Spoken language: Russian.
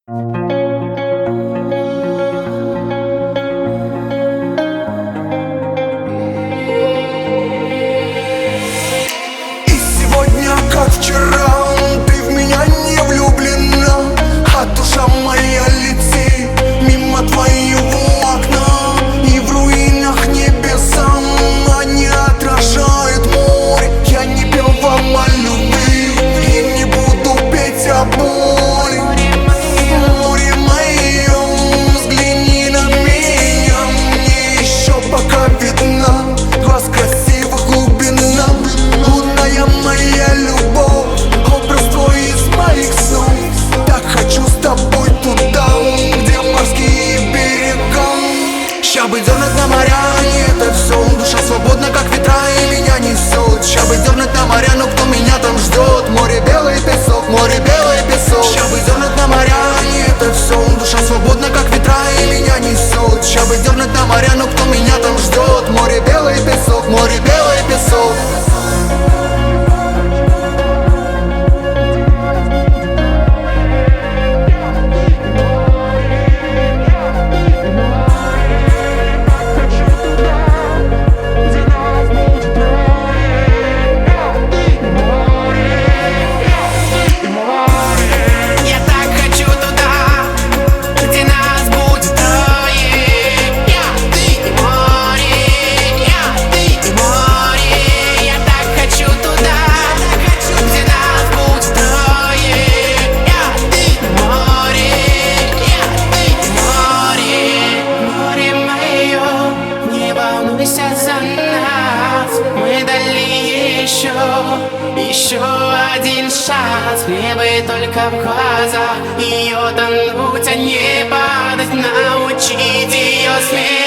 Сегодня, как вчера, ты в меня не влюблена, а душа моя летит мимо твоего окна. И в руинах небеса они отражают море. Я не пел вам о любви и не буду петь о боли. Море мое, взгляни на меня, мне еще пока видна глаз красивых глубина. Лунная моя любовь, образ твой из моих снов. Так хочу с тобой туда, где морские берега. Ща бы дернуть на моря, не это все. Душа свободна, как ветра, и меня несет. Ща бы дернуть на моря, но кто меня там ждет? Море белый песок, море белый песок. Ща бы дернуть на моря, не это все. Душа свободна, как ветра, и меня несет. Ща бы дернуть на моря, но кто меня там ждет? Море белый песок, море белый песок. Еще один шанс, мне бы только в глаза ее тонуть, а не падать, научить ее смех.